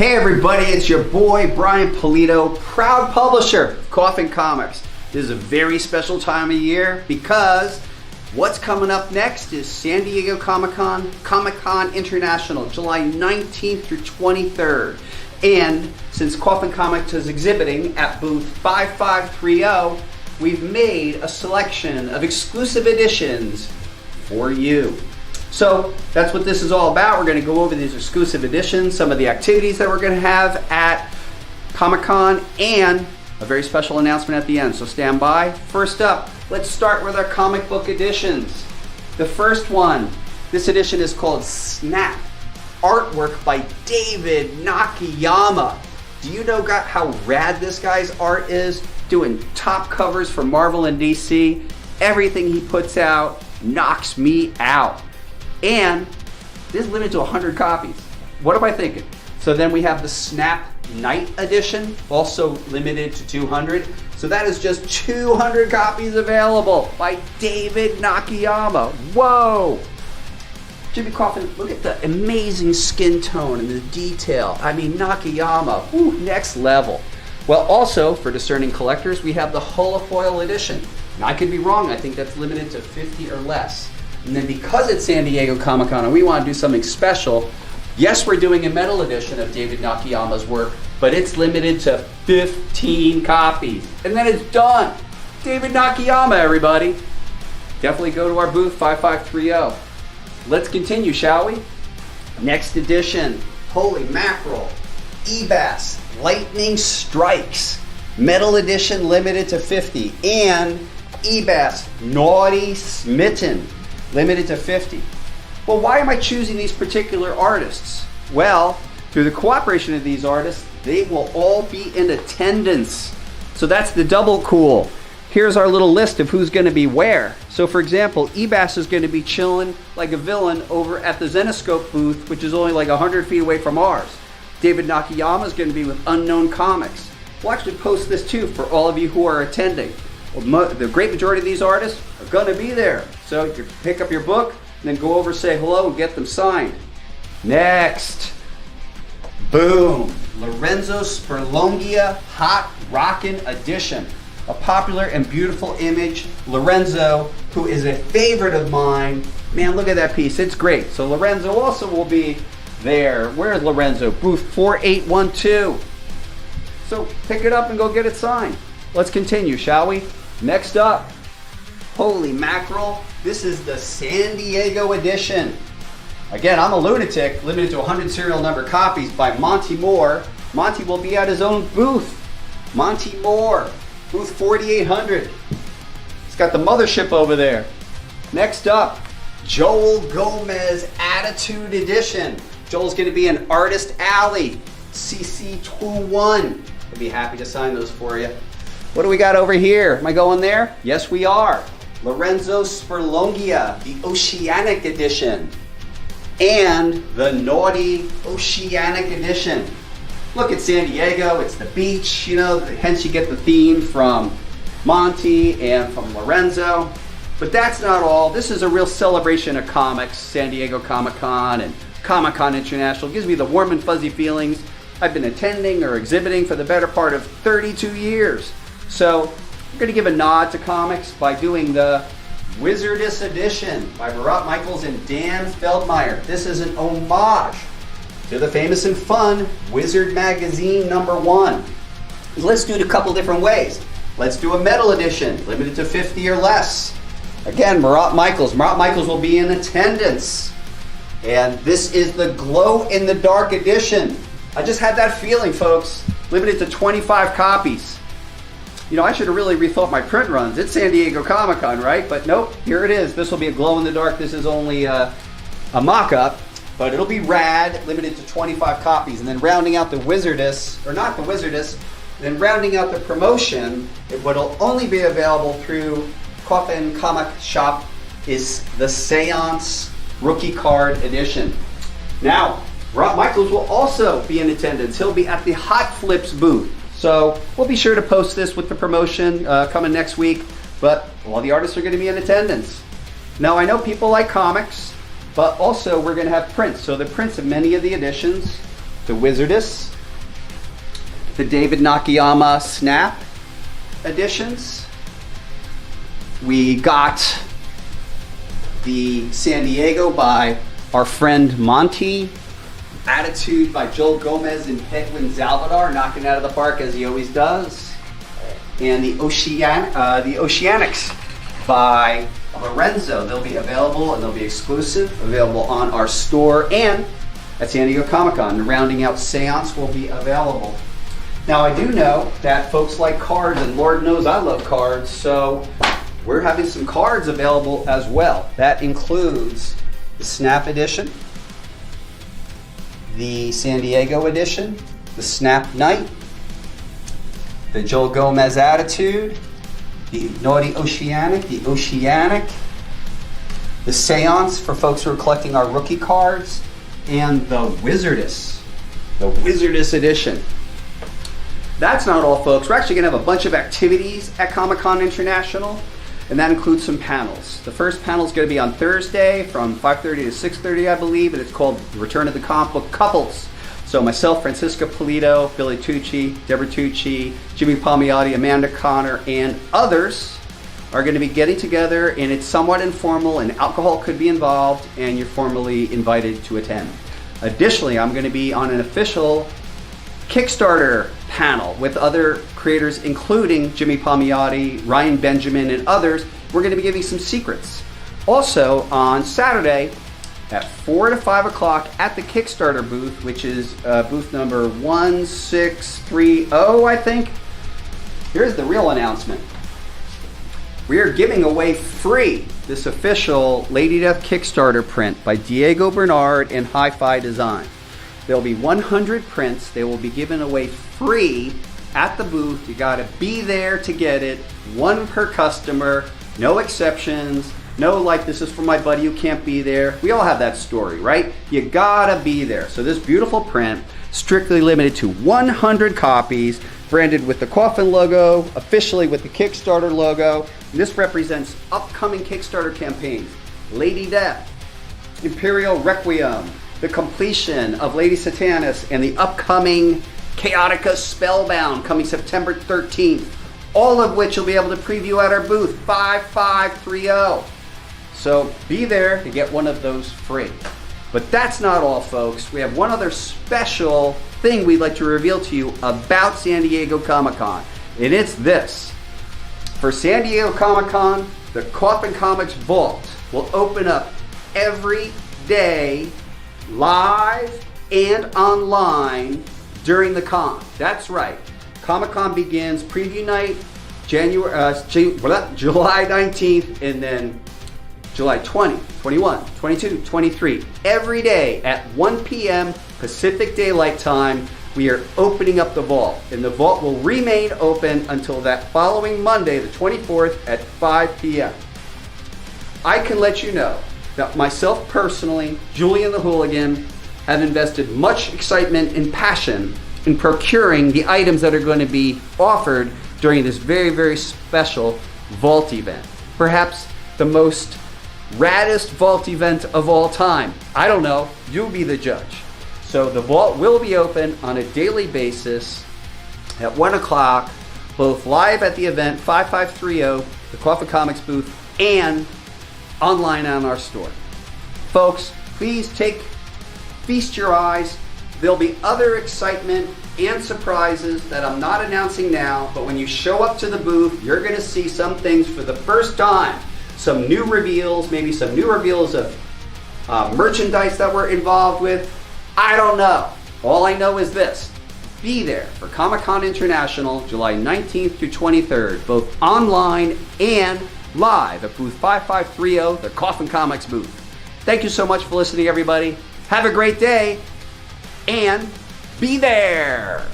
Hey everybody, it's your boy Brian Pulido, proud publisher of Coffin Comics. This is a very special time of year because what's coming up next is San Diego Comic-Con International, July 19th through 23rd. And since Coffin Comics is exhibiting at booth 5530, we've made a selection of exclusive editions for you. So that's what this is all about. We're going to go over these exclusive editions, some of the activities that we're going to have at Comic-Con, and a very special announcement at the end, so stand by. First up, let's start with our comic book editions. The first one, this edition is called Snap, artwork by David Nakayama. Do you know how rad this guy's art is? Doing top covers for Marvel and DC. Everything he puts out knocks me out. And this is limited to 100 copies. What am I thinking? So then we have the Snap Night Edition, also limited to 200. So that is just 200 copies available by David Nakayama. Whoa! Jimmy Coffin, look at the amazing skin tone and the detail. I mean, Nakayama, woo, next level. Well, also, for discerning collectors, we have the holofoil edition. Now, I could be wrong. I think that's limited to 50 or less. And then because it's San Diego Comic-Con and we want to do something special, yes, we're doing a metal edition of David Nakayama's work, but it's limited to 15 copies. And then it's done. David Nakayama, everybody. Definitely go to our booth, 5530. Let's continue, shall we? Next edition, holy mackerel, Ebass, Lightning Strikes, metal edition limited to 50, and Ebass, Naughty Smitten, limited to 50. Well, why am I choosing these particular artists? Well, through the cooperation of these artists, they will all be in attendance. So that's the double cool. Here's our little list of who's going to be where. So for example, Ebass is going to be chilling like a villain over at the Zenescope booth, which is only like 100 feet away from ours. David Nakayama is going to be with Unknown Comics. We'll actually post this too for all of you who are attending. Well, the great majority of these artists are going to be there. So you pick up your book, and then go over, say hello, and get them signed. Next, boom, Lorenzo Sperlongia Hot Rockin' Edition. A popular and beautiful image. Lorenzo, who is a favorite of mine. Man, look at that piece. It's great. So Lorenzo also will be there. Where is Lorenzo? Booth 4812. So pick it up and go get it signed. Let's continue, shall we? Next up, holy mackerel, this is the San Diego edition. Again, I'm a lunatic, limited to 100 serial number copies by Monty Moore. Monty will be at his own booth. Monty Moore, booth 4800. He's got the mothership over there. Next up, Joel Gomez Attitude Edition. Joel's going to be in Artist Alley, CC21. I'd be happy to sign those for you. What do we got over here? Am I going there? Yes, we are. Lorenzo Sperlongia, the Oceanic Edition, and the Naughty Oceanic Edition. Look at San Diego, it's the beach, you know, hence you get the theme from Monty and from Lorenzo. But that's not all. This is a real celebration of comics, San Diego Comic-Con and Comic-Con International. It gives me the warm and fuzzy feelings. I've been attending or exhibiting for the better part of 32 years. So I'm going to give a nod to comics by doing the Wizardess Edition by Barat Michaels and Dan Feldmeyer. This is an homage to the famous and fun Wizard Magazine #1. Let's do it a couple different ways. Let's do a metal edition, limited to 50 or less. Again, Barat Michaels. Barat Michaels will be in attendance. And this is the Glow in the Dark edition. I just had that feeling, folks. Limited to 25 copies. You know, I should have really rethought my print runs. It's San Diego Comic-Con, right? But nope, here it is. This will be a glow in the dark. This is only a mock-up, but it'll be rad, limited to 25 copies. And then rounding out the Wizardess, or not the Wizardess, then rounding out the promotion, what'll only be available through Coffin Comic Shop is the Seance Rookie Card Edition. Now, Rob Michaels will also be in attendance. He'll be at the Hot Flips booth. So we'll be sure to post this with the promotion coming next week, but all the artists are going to be in attendance. Now, I know people like comics, but also we're going to have prints. So the prints of many of the editions, the Wizardess, the David Nakayama Snap editions. We got the San Diego by our friend Monty. Attitude by Joel Gomez and Hedwin Zalvadar, knocking out of the park as he always does. And the Oceanics by Lorenzo. They'll be available and they'll be exclusive, available on our store and at San Diego Comic-Con. The Rounding Out Seance will be available. Now I do know that folks like cards, and Lord knows I love cards, so we're having some cards available as well. That includes the Snap edition, the San Diego edition, the Snap Night, the Joel Gomez Attitude, the Naughty Oceanic, the Seance for folks who are collecting our rookie cards, and the Wizardess edition. That's not all, folks. We're actually going to have a bunch of activities at Comic-Con International, and that includes some panels. The first panel is going to be on Thursday from 5:30 to 6:30, I believe, and it's called Return of the Comic Book Couples. So myself, Francisca Pulido, Billy Tucci, Deborah Tucci, Jimmy Palmiotti, Amanda Connor, and others are going to be getting together, and it's somewhat informal, and alcohol could be involved, and you're formally invited to attend. Additionally, I'm going to be on an official Kickstarter panel with other creators, including Jimmy Palmiotti, Ryan Benjamin, and others. We're going to be giving some secrets. Also, on Saturday at 4 to 5 o'clock at the Kickstarter booth, which is booth number 1630, I think. Here's the real announcement. We are giving away free this official Lady Death Kickstarter print by Diego Bernard and Hi-Fi Design. There'll be 100 prints. They will be given away free at the booth. You got to be there to get it. One per customer, no exceptions. No, like, this is for my buddy who can't be there. We all have that story, right? You gotta be there. So this beautiful print, strictly limited to 100 copies, branded with the Coffin logo, officially with the Kickstarter logo. And this represents upcoming Kickstarter campaigns: Lady Death, Imperial Requiem, the completion of Lady Satanas, and the upcoming Chaotica Spellbound coming September 13th. All of which you'll be able to preview at our booth, 5530. So be there to get one of those free. But that's not all, folks. We have one other special thing we'd like to reveal to you about San Diego Comic-Con, and it's this. For San Diego Comic-Con, the Coffin Comics Vault will open up every day, live and online, during the con. That's right. Comic-Con begins preview night July 19th, and then July 20, 21, 22, 23. Every day at 1 p.m. Pacific Daylight Time, we are opening up the vault. And the vault will remain open until that following Monday, the 24th, at 5 p.m. I can let you know that myself personally, Julian the Hooligan, have invested much excitement and passion in procuring the items that are going to be offered during this very, very special vault event. Perhaps the most raddest vault event of all time. I don't know, you'll be the judge. So the vault will be open on a daily basis at 1 o'clock, both live at the event, 5530, the Coffin Comics booth, and online on our store. Folks, please feast your eyes. There'll be other excitement and surprises that I'm not announcing now, but when you show up to the booth, you're going to see some things for the first time. Some new reveals, maybe some new reveals of merchandise that we're involved with. I don't know. All I know is this. Be there for Comic-Con International, July 19th through 23rd, both online and live at booth 5530, the Coffin Comics booth. Thank you so much for listening, everybody. Have a great day, and be there.